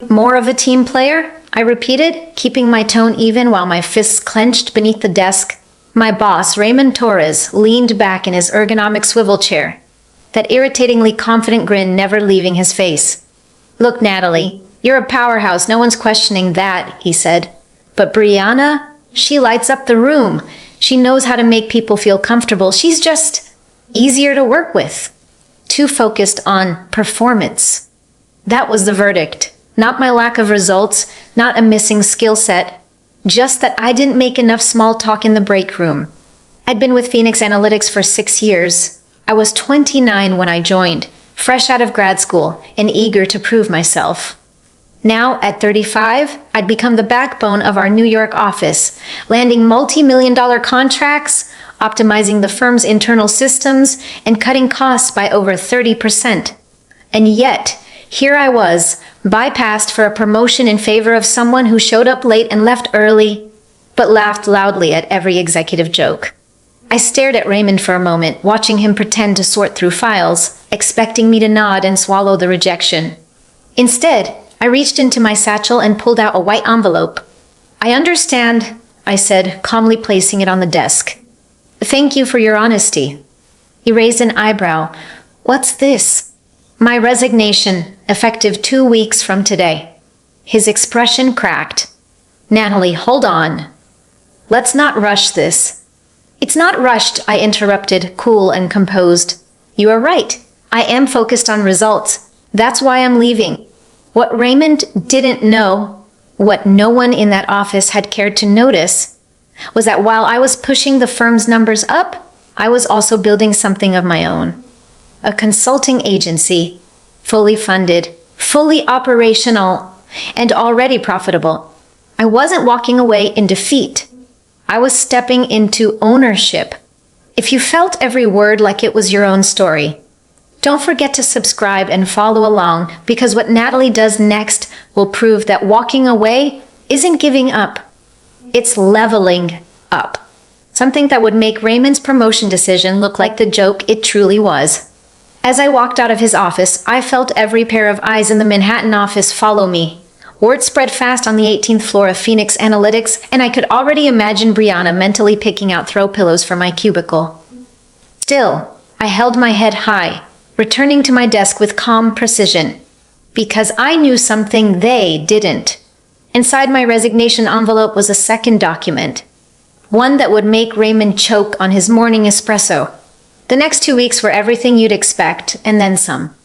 More of a team player? I repeated, keeping my tone even while my fists clenched beneath the desk. My boss, Raymond Torres, leaned back in his ergonomic swivel chair, that irritatingly confident grin never leaving his face. Look, Natalie, you're a powerhouse, no one's questioning that, he said. But Brianna, she lights up the room. She knows how to make people feel comfortable. She's just easier to work with. Too focused on performance. That was the verdict. Not my lack of results, not a missing skill set, just that I didn't make enough small talk in the break room. I'd been with Phoenix Analytics for 6 years. I was 29 when I joined, fresh out of grad school and eager to prove myself. Now, at 35, I'd become the backbone of our New York office, landing multi-million-dollar contracts, optimizing the firm's internal systems, and cutting costs by over 30%. And yet, here I was, bypassed for a promotion in favor of someone who showed up late and left early, but laughed loudly at every executive joke. I stared at Raymond for a moment, watching him pretend to sort through files, expecting me to nod and swallow the rejection. Instead, I reached into my satchel and pulled out a white envelope. I understand, I said, calmly placing it on the desk. Thank you for your honesty. He raised an eyebrow. What's this? My resignation, effective 2 weeks from today. His expression cracked. Natalie, hold on. Let's not rush this. It's not rushed, I interrupted, cool and composed. You are right. I am focused on results. That's why I'm leaving. What Raymond didn't know, what no one in that office had cared to notice, was that while I was pushing the firm's numbers up, I was also building something of my own. A consulting agency, fully funded, fully operational, and already profitable. I wasn't walking away in defeat. I was stepping into ownership. If you felt every word like it was your own story, don't forget to subscribe and follow along, because what Natalie does next will prove that walking away isn't giving up. It's leveling up. Something that would make Raymond's promotion decision look like the joke it truly was. As I walked out of his office, I felt every pair of eyes in the Manhattan office follow me. Word spread fast on the 18th floor of Phoenix Analytics, and I could already imagine Brianna mentally picking out throw pillows for my cubicle. Still, I held my head high, returning to my desk with calm precision, because I knew something they didn't. Inside my resignation envelope was a second document, one that would make Raymond choke on his morning espresso. The next 2 weeks were everything you'd expect, and then some.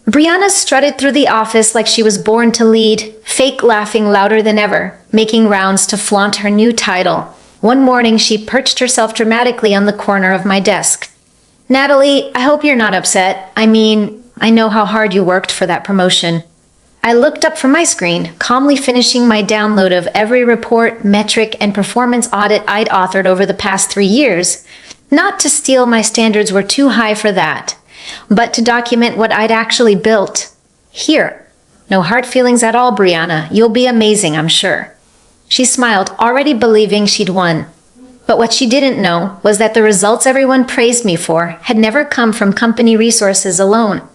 Brianna strutted through the office like she was born to lead, fake laughing louder than ever, making rounds to flaunt her new title. One morning, she perched herself dramatically on the corner of my desk. Natalie, I hope you're not upset. I mean, I know how hard you worked for that promotion. I looked up from my screen, calmly finishing my download of every report, metric, and performance audit I'd authored over the past 3 years. Not to steal, my standards were too high for that, but to document what I'd actually built. Here. No hard feelings at all, Brianna. You'll be amazing, I'm sure. She smiled, already believing she'd won. But what she didn't know was that the results everyone praised me for had never come from company resources alone.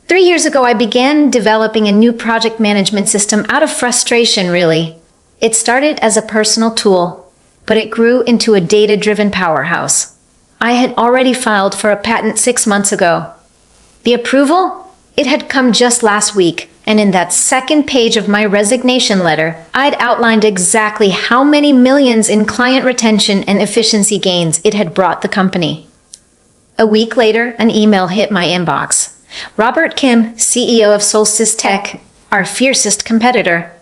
3 years ago, I began developing a new project management system out of frustration, really. It started as a personal tool, but it grew into a data-driven powerhouse. I had already filed for a patent 6 months ago. The approval? It had come just last week, and in that second page of my resignation letter, I'd outlined exactly how many millions in client retention and efficiency gains it had brought the company. A week later, an email hit my inbox. Robert Kim, CEO of Solstice Tech, our fiercest competitor.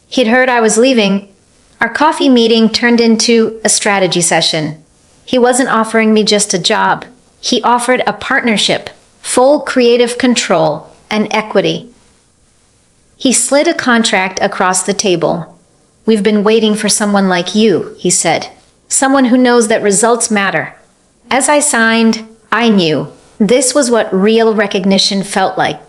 He'd heard I was leaving. Our coffee meeting turned into a strategy session. He wasn't offering me just a job. He offered a partnership, full creative control, and equity. He slid a contract across the table. We've been waiting for someone like you, he said. Someone who knows that results matter. As I signed, I knew this was what real recognition felt like.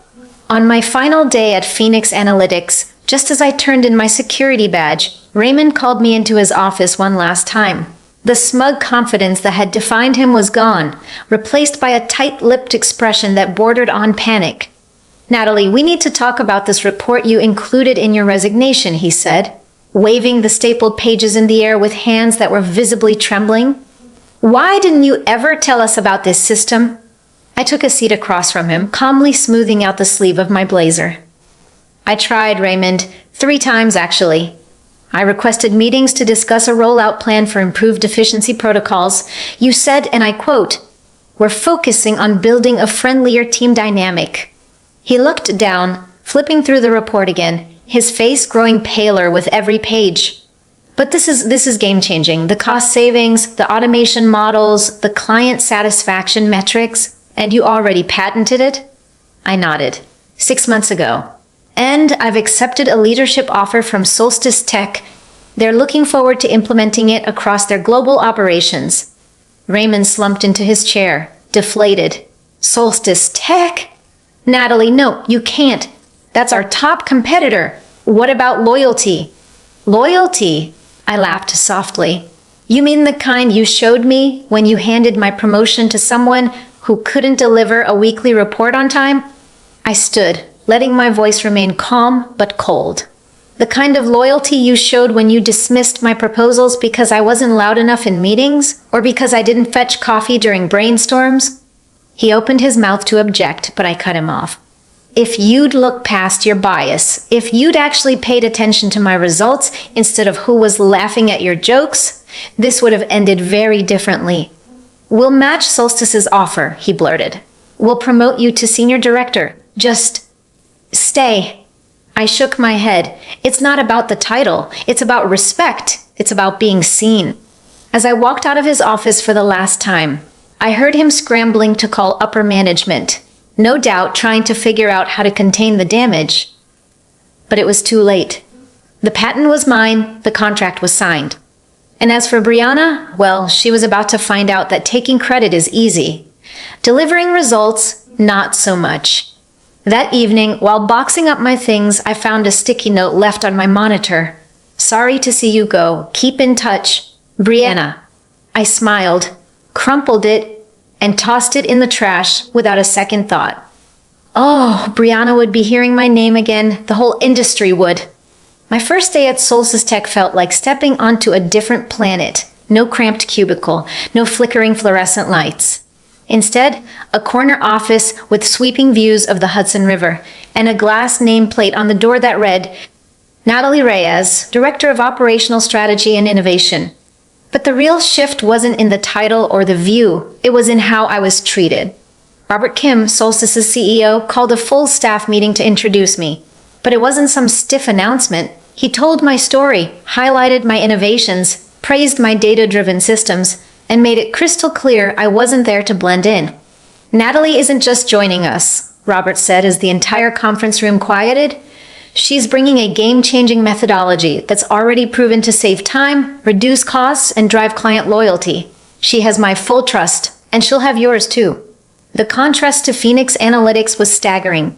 On my final day at Phoenix Analytics, just as I turned in my security badge, Raymond called me into his office one last time. The smug confidence that had defined him was gone, replaced by a tight-lipped expression that bordered on panic. Natalie, we need to talk about this report you included in your resignation, he said, waving the stapled pages in the air with hands that were visibly trembling. Why didn't you ever tell us about this system? I took a seat across from him, calmly smoothing out the sleeve of my blazer. I tried, Raymond, 3 times actually. I requested meetings to discuss a rollout plan for improved efficiency protocols. You said, and I quote, "We're focusing on building a friendlier team dynamic." He looked down, flipping through the report again, his face growing paler with every page. But this is game-changing. The cost savings, the automation models, the client satisfaction metrics, and you already patented it? I nodded. 6 months ago. And I've accepted a leadership offer from Solstice Tech. They're looking forward to implementing it across their global operations. Raymond slumped into his chair, deflated. Solstice Tech? Natalie, no, you can't. That's our top competitor. What about loyalty? Loyalty? I laughed softly. You mean the kind you showed me when you handed my promotion to someone who couldn't deliver a weekly report on time? I stood, letting my voice remain calm but cold. The kind of loyalty you showed when you dismissed my proposals because I wasn't loud enough in meetings, or because I didn't fetch coffee during brainstorms? He opened his mouth to object, but I cut him off. If you'd looked past your bias, if you'd actually paid attention to my results instead of who was laughing at your jokes, this would have ended very differently. We'll match Solstice's offer, he blurted. We'll promote you to senior director. Just stay. I shook my head. It's not about the title. It's about respect. It's about being seen. As I walked out of his office for the last time, I heard him scrambling to call upper management, no doubt trying to figure out how to contain the damage. But it was too late. The patent was mine, the contract was signed. And as for Brianna, well, she was about to find out that taking credit is easy. Delivering results, not so much. That evening, while boxing up my things, I found a sticky note left on my monitor. Sorry to see you go. Keep in touch. Brianna. I smiled, crumpled it, and tossed it in the trash without a second thought. Oh, Brianna would be hearing my name again. The whole industry would. My first day at Solstice Tech felt like stepping onto a different planet. No cramped cubicle, no flickering fluorescent lights. Instead, a corner office with sweeping views of the Hudson River and a glass nameplate on the door that read, Natalie Reyes, Director of Operational Strategy and Innovation. But the real shift wasn't in the title or the view, it was in how I was treated. Robert Kim, Solstice's CEO, called a full staff meeting to introduce me. But it wasn't some stiff announcement. He told my story, highlighted my innovations, praised my data-driven systems, and made it crystal clear I wasn't there to blend in. Natalie isn't just joining us, Robert said as the entire conference room quieted. She's bringing a game-changing methodology that's already proven to save time, reduce costs, and drive client loyalty. She has my full trust, and she'll have yours too. The contrast to Phoenix Analytics was staggering.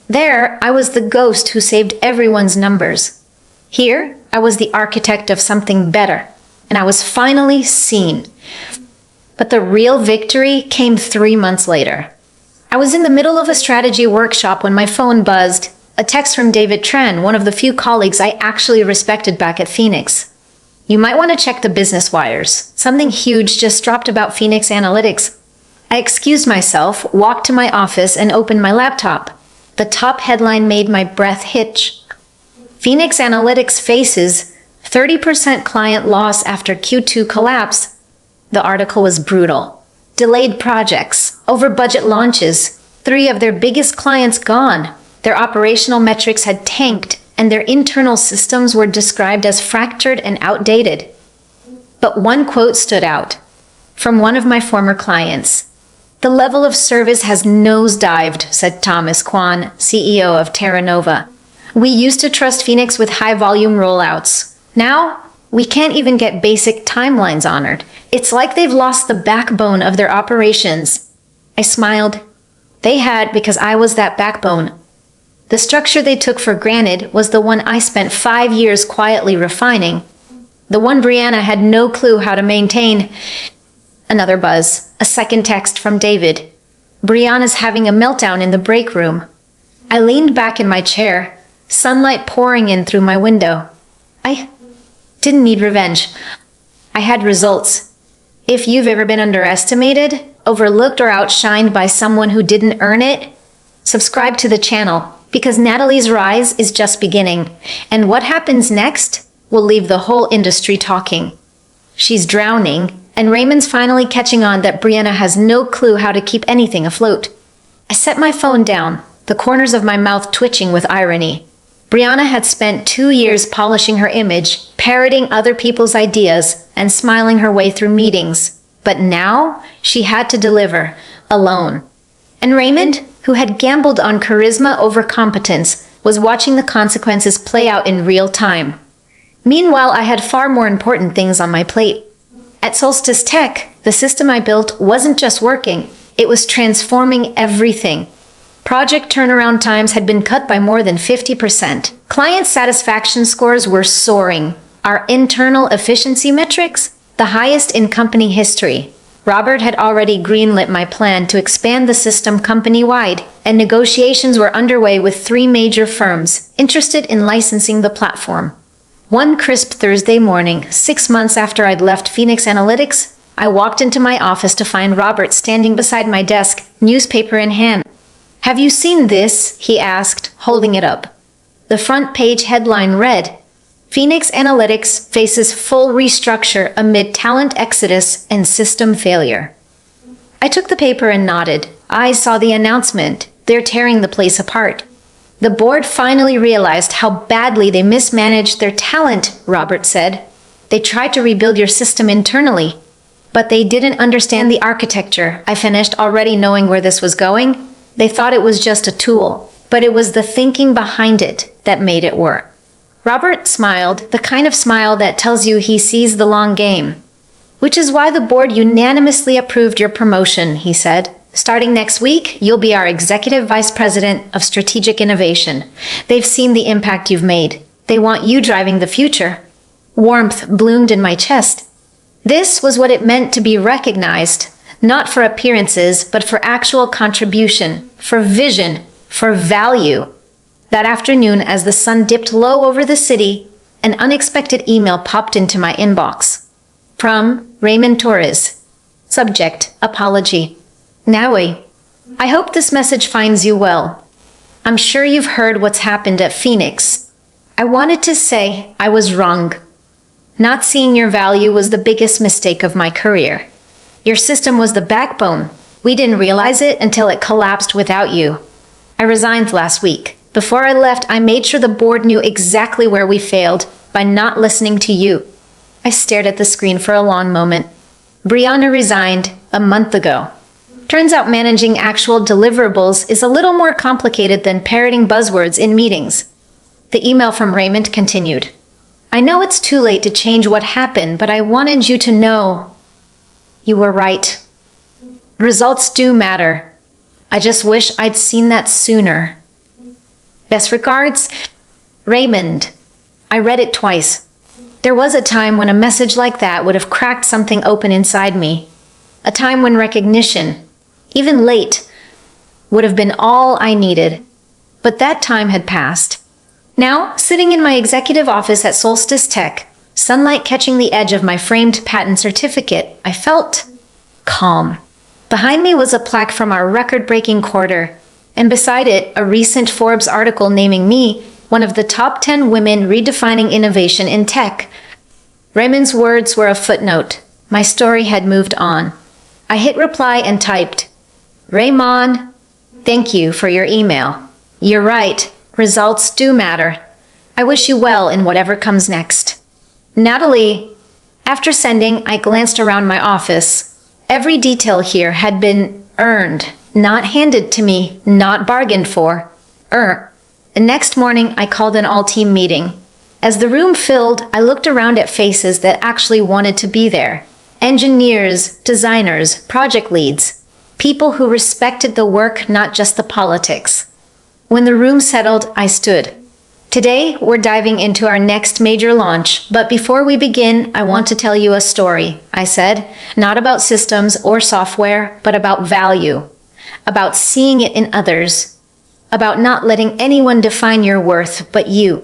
There, I was the ghost who saved everyone's numbers. Here, I was the architect of something better, and I was finally seen. But the real victory came 3 months later. I was in the middle of a strategy workshop when my phone buzzed. A text from David Tran, one of the few colleagues I actually respected back at Phoenix. You might want to check the business wires. Something huge just dropped about Phoenix Analytics. I excused myself, walked to my office, and opened my laptop. The top headline made my breath hitch. Phoenix Analytics faces 30% client loss after Q2 collapse. The article was brutal. Delayed projects, over-budget launches, 3 of their biggest clients gone. Their operational metrics had tanked, and their internal systems were described as fractured and outdated. But one quote stood out, from one of my former clients. The level of service has nosedived, said Thomas Kwan, CEO of Terra Nova. We used to trust Phoenix with high-volume rollouts. Now, we can't even get basic timelines honored. It's like they've lost the backbone of their operations. I smiled. They had, because I was that backbone. The structure they took for granted was the one I spent 5 years quietly refining. The one Brianna had no clue how to maintain. Another buzz. A second text from David. Brianna's having a meltdown in the break room. I leaned back in my chair, sunlight pouring in through my window. I didn't need revenge. I had results. If you've ever been underestimated, overlooked, or outshined by someone who didn't earn it, subscribe to the channel, because Natalie's rise is just beginning, and what happens next will leave the whole industry talking. She's drowning, and Raymond's finally catching on that Brianna has no clue how to keep anything afloat. I set my phone down, the corners of my mouth twitching with irony. Brianna had spent 2 years polishing her image, parroting other people's ideas, and smiling her way through meetings. But now, she had to deliver, alone. And Raymond, who had gambled on charisma over competence, was watching the consequences play out in real time. Meanwhile, I had far more important things on my plate. At Solstice Tech, the system I built wasn't just working, it was transforming everything. Project turnaround times had been cut by more than 50%. Client satisfaction scores were soaring. Our internal efficiency metrics, the highest in company history. Robert had already greenlit my plan to expand the system company-wide, and negotiations were underway with 3 major firms interested in licensing the platform. One crisp Thursday morning, 6 months after I'd left Phoenix Analytics, I walked into my office to find Robert standing beside my desk, newspaper in hand. "Have you seen this?" he asked, holding it up. The front page headline read, "Phoenix Analytics faces full restructure amid talent exodus and system failure." I took the paper and nodded. I saw the announcement. They're tearing the place apart. The board finally realized how badly they mismanaged their talent, Robert said. "They tried to rebuild your system internally, but they didn't understand the architecture." I finished, already knowing where this was going. They thought it was just a tool, but it was the thinking behind it that made it work. Robert smiled, the kind of smile that tells you he sees the long game. "Which is why the board unanimously approved your promotion," he said. "Starting next week, you'll be our Executive Vice President of Strategic Innovation. They've seen the impact you've made. They want you driving the future." Warmth bloomed in my chest. This was what it meant to be recognized, not for appearances, but for actual contribution, for vision, for value. That afternoon, as the sun dipped low over the city, an unexpected email popped into my inbox. From Raymond Torres. Subject, apology. Naui, I hope this message finds you well. I'm sure you've heard what's happened at Phoenix. I wanted to say I was wrong. Not seeing your value was the biggest mistake of my career. Your system was the backbone. We didn't realize it until it collapsed without you. I resigned last week. Before I left, I made sure the board knew exactly where we failed by not listening to you. I stared at the screen for a long moment. Brianna resigned a month ago. Turns out managing actual deliverables is a little more complicated than parroting buzzwords in meetings. The email from Raymond continued. "I know it's too late to change what happened, but I wanted you to know you were right. Results do matter. I just wish I'd seen that sooner. Best regards, Raymond." I read it twice. There was a time when a message like that would have cracked something open inside me. A time when recognition, even late, would have been all I needed. But that time had passed. Now, sitting in my executive office at Solstice Tech, sunlight catching the edge of my framed patent certificate, I felt calm. Behind me was a plaque from our record-breaking quarter, and beside it, a recent Forbes article naming me one of the top 10 women redefining innovation in tech. Raymond's words were a footnote. My story had moved on. I hit reply and typed, "Raymond, thank you for your email. You're right, results do matter. I wish you well in whatever comes next. Natalie." After sending, I glanced around my office. Every detail here had been earned, not handed to me, not bargained for. The next morning, I called an all-team meeting. As the room filled, I looked around at faces that actually wanted to be there. Engineers, designers, project leads. People who respected the work, not just the politics. When the room settled, I stood. Today, we're diving into our next major launch, but before we begin, I want to tell you a story, I said. Not about systems or software, but about value. About seeing it in others. about not letting anyone define your worth but you.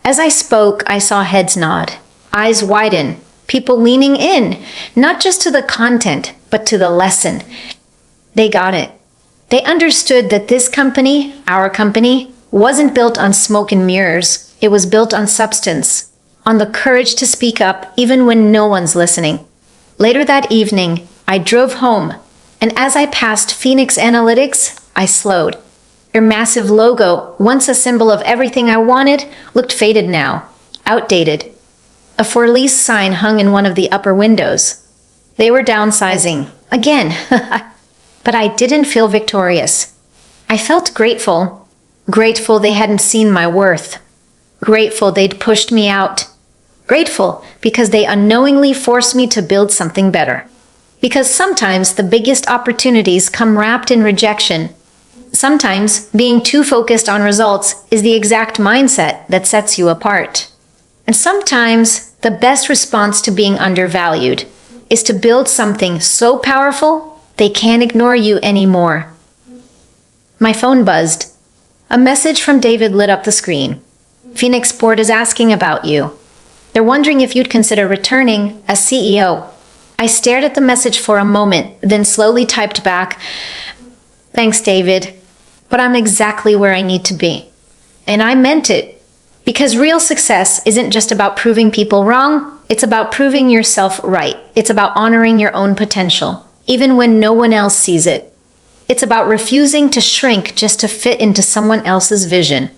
As I spoke, I saw heads nod, eyes widen, people leaning in, not just to the content, but to the lesson. They got it. They understood that this company, our company, wasn't built on smoke and mirrors. It was built on substance, on the courage to speak up even when no one's listening. Later that evening, I drove home, and as I passed Phoenix Analytics, I slowed. Their massive logo, once a symbol of everything I wanted, looked faded now, outdated. A for lease sign hung in one of the upper windows. They were downsizing. Again. But I didn't feel victorious. I felt grateful. Grateful they hadn't seen my worth. Grateful they'd pushed me out. Grateful because they unknowingly forced me to build something better. Because sometimes the biggest opportunities come wrapped in rejection. Sometimes being too focused on results is the exact mindset that sets you apart. And sometimes the best response to being undervalued is to build something so powerful they can't ignore you anymore. My phone buzzed. A message from David lit up the screen. Phoenix Board is asking about you. They're wondering if you'd consider returning as CEO. I stared at the message for a moment, then slowly typed back, "Thanks, David, but I'm exactly where I need to be." And I meant it. Because real success isn't just about proving people wrong, it's about proving yourself right. It's about honoring your own potential, even when no one else sees it. It's about refusing to shrink just to fit into someone else's vision.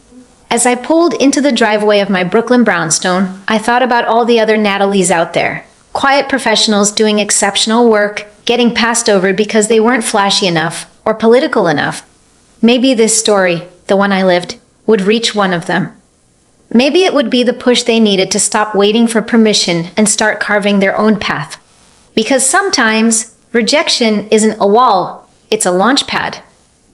As I pulled into the driveway of my Brooklyn brownstone, I thought about all the other Natalies out there. Quiet professionals doing exceptional work, getting passed over because they weren't flashy enough or political enough. Maybe this story, the one I lived, would reach one of them. Maybe it would be the push they needed to stop waiting for permission and start carving their own path. Because sometimes rejection isn't a wall, it's a launch pad.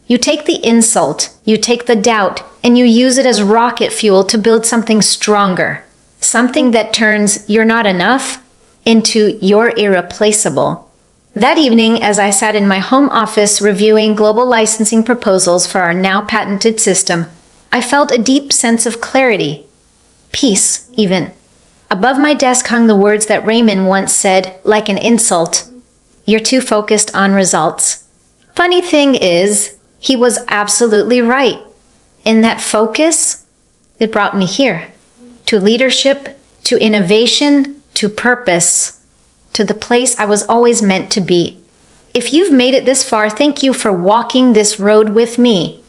You take the insult, you take the doubt, and you use it as rocket fuel to build something stronger. Something that turns "you're not enough" into "you're irreplaceable." That evening, as I sat in my home office reviewing global licensing proposals for our now patented system, I felt a deep sense of clarity. Peace, even. Above my desk hung the words that Raymond once said, like an insult: "You're too focused on results." Funny thing is, he was absolutely right. In that focus, it brought me here. To leadership, to innovation, to purpose, to the place I was always meant to be. If you've made it this far, thank you for walking this road with me.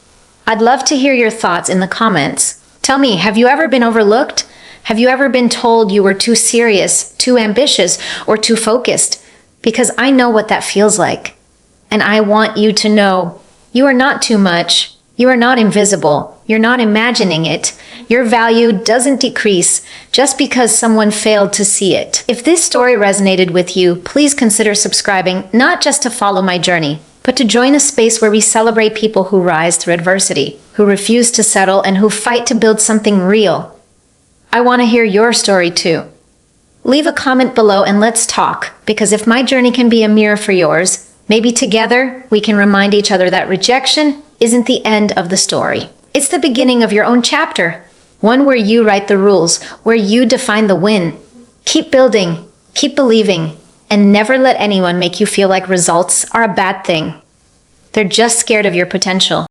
I'd love to hear your thoughts in the comments. Tell me, have you ever been overlooked? Have you ever been told you were too serious, too ambitious, or too focused? Because I know what that feels like. And I want you to know, you are not too much. You are not invisible. You're not imagining it. Your value doesn't decrease just because someone failed to see it. If this story resonated with you, please consider subscribing, not just to follow my journey, but to join a space where we celebrate people who rise through adversity, who refuse to settle, and who fight to build something real. I want to hear your story too. Leave a comment below and let's talk, because if my journey can be a mirror for yours, maybe together we can remind each other that rejection isn't the end of the story. It's the beginning of your own chapter, one where you write the rules, where you define the win. Keep building, keep believing, and never let anyone make you feel like results are a bad thing. They're just scared of your potential.